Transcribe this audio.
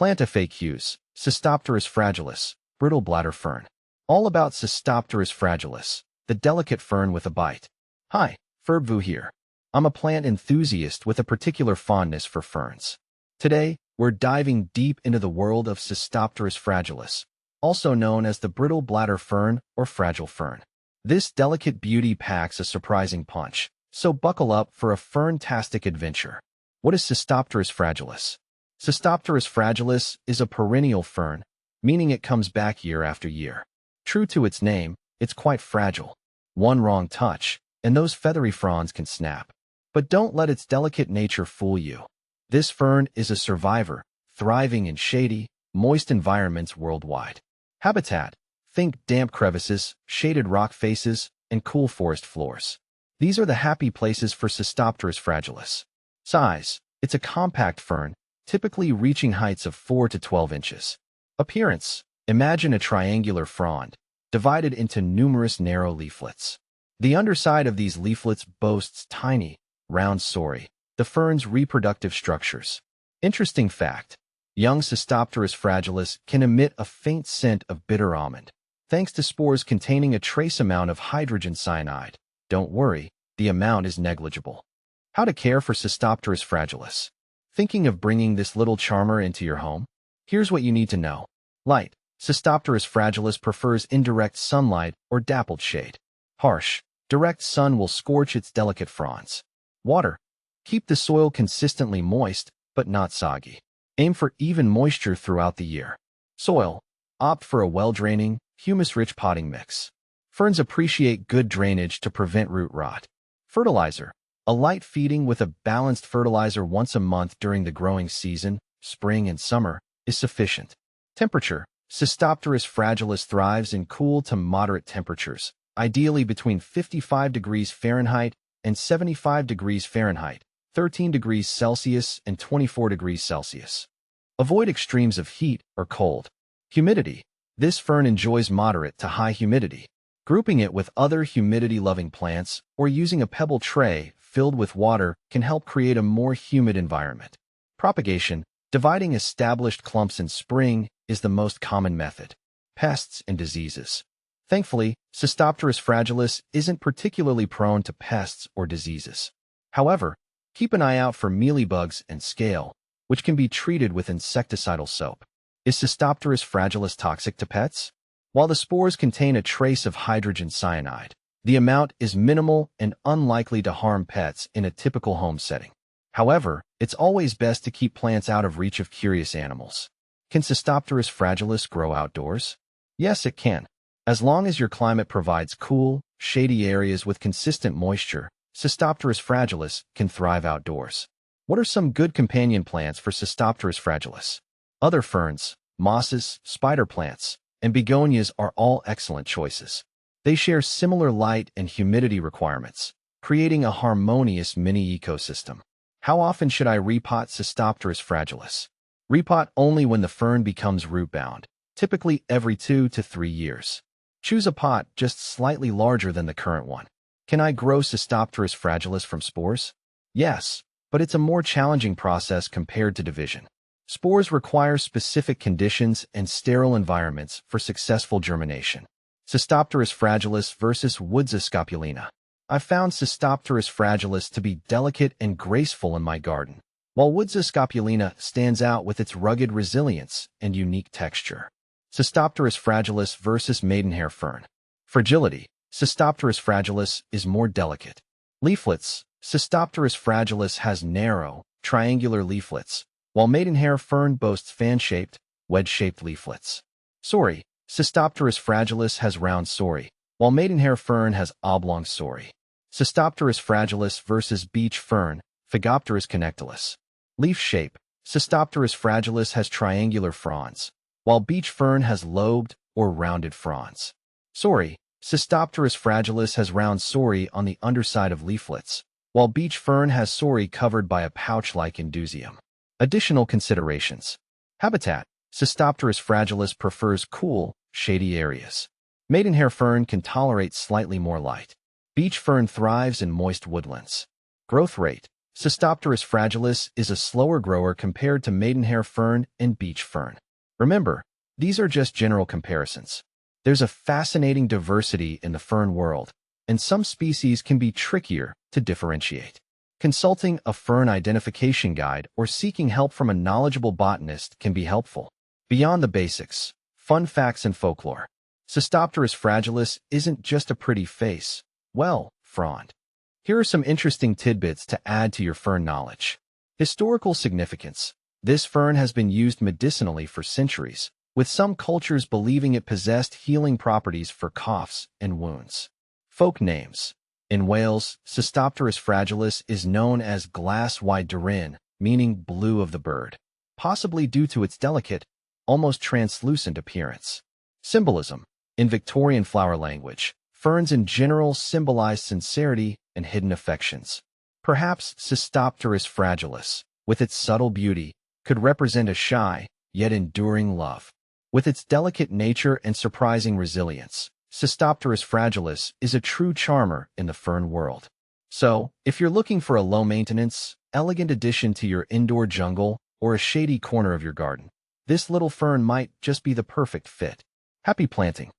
Plant FAQs, Cystopteris fragilis, brittle bladder fern. All about Cystopteris fragilis, the delicate fern with a bite. Hi, Ferbvu here. I'm a plant enthusiast with a particular fondness for ferns. Today, we're diving deep into the world of Cystopteris fragilis, also known as the brittle bladder fern or fragile fern. This delicate beauty packs a surprising punch, so buckle up for a fern-tastic adventure. What is Cystopteris fragilis? Cystopteris fragilis is a perennial fern, meaning it comes back year after year. True to its name, it's quite fragile. One wrong touch, and those feathery fronds can snap. But don't let its delicate nature fool you. This fern is a survivor, thriving in shady, moist environments worldwide. Habitat: think damp crevices, shaded rock faces, and cool forest floors. These are the happy places for Cystopteris fragilis. Size: it's a compact fern, typically reaching heights of 4 to 12 inches. Appearance: imagine a triangular frond, divided into numerous narrow leaflets. The underside of these leaflets boasts tiny, round sori, the fern's reproductive structures. Interesting fact: young Cystopteris fragilis can emit a faint scent of bitter almond, thanks to spores containing a trace amount of hydrogen cyanide. Don't worry, the amount is negligible. How to care for Cystopteris fragilis? Thinking of bringing this little charmer into your home? Here's what you need to know. Light: Cystopteris fragilis prefers indirect sunlight or dappled shade. Harsh: direct sun will scorch its delicate fronds. Water: keep the soil consistently moist, but not soggy. Aim for even moisture throughout the year. Soil: opt for a well-draining, humus-rich potting mix. Ferns appreciate good drainage to prevent root rot. Fertilizer: a light feeding with a balanced fertilizer once a month during the growing season, spring and summer, is sufficient. Temperature: Cystopteris fragilis thrives in cool to moderate temperatures, ideally between 55 degrees Fahrenheit and 75 degrees Fahrenheit, 13 degrees Celsius and 24 degrees Celsius. Avoid extremes of heat or cold. Humidity: this fern enjoys moderate to high humidity. Grouping it with other humidity-loving plants or using a pebble tray filled with water can help create a more humid environment. Propagation: dividing established clumps in spring is the most common method. Pests and diseases: thankfully, Cystopteris fragilis isn't particularly prone to pests or diseases. However, keep an eye out for mealybugs and scale, which can be treated with insecticidal soap. Is Cystopteris fragilis toxic to pets? While the spores contain a trace of hydrogen cyanide, the amount is minimal and unlikely to harm pets in a typical home setting. However, it's always best to keep plants out of reach of curious animals. Can Cystopteris fragilis grow outdoors? Yes, it can. As long as your climate provides cool, shady areas with consistent moisture, Cystopteris fragilis can thrive outdoors. What are some good companion plants for Cystopteris fragilis? Other ferns, mosses, spider plants, and begonias are all excellent choices. They share similar light and humidity requirements, creating a harmonious mini ecosystem. How often should I repot Cystopteris fragilis? Repot only when the fern becomes root-bound, typically every 2 to 3 years. Choose a pot just slightly larger than the current one. Can I grow Cystopteris fragilis from spores? Yes, but it's a more challenging process compared to division. Spores require specific conditions and sterile environments for successful germination. Cystopteris fragilis versus Woodsia scapulina. I've found Cystopteris fragilis to be delicate and graceful in my garden, while Woodsia scapulina stands out with its rugged resilience and unique texture. Cystopteris fragilis versus maidenhair fern. Fragility: Cystopteris fragilis is more delicate. Leaflets: Cystopteris fragilis has narrow, triangular leaflets, while maidenhair fern boasts fan-shaped, wedge-shaped leaflets. Sori: Cystopteris fragilis has round sori, while maidenhair fern has oblong sori. Cystopteris fragilis versus beech fern, Phagopteris connectilis. Leaf shape: Cystopteris fragilis has triangular fronds, while beech fern has lobed or rounded fronds. Sori: Cystopteris fragilis has round sori on the underside of leaflets, while beech fern has sori covered by a pouch-like indusium. Additional considerations. Habitat: Cystopteris fragilis prefers cool, shady areas. Maidenhair fern can tolerate slightly more light. Beech fern thrives in moist woodlands. Growth rate: Cystopteris fragilis is a slower grower compared to maidenhair fern and beech fern. Remember, these are just general comparisons. There's a fascinating diversity in the fern world, and some species can be trickier to differentiate. Consulting a fern identification guide or seeking help from a knowledgeable botanist can be helpful. Beyond the basics, fun facts and folklore. Cystopteris fragilis isn't just a pretty face, frond. Here are some interesting tidbits to add to your fern knowledge. Historical significance. This fern has been used medicinally for centuries, with some cultures believing it possessed healing properties for coughs and wounds. Folk names. In Wales, Cystopteris fragilis is known as glass-white durin, meaning blue of the bird, possibly due to its delicate, almost translucent appearance. Symbolism. In Victorian flower language, ferns in general symbolize sincerity and hidden affections. Perhaps Cystopteris fragilis, with its subtle beauty, could represent a shy, yet enduring love. With its delicate nature and surprising resilience, Cystopteris fragilis is a true charmer in the fern world. So, if you're looking for a low-maintenance, elegant addition to your indoor jungle or a shady corner of your garden, this little fern might just be the perfect fit. Happy planting!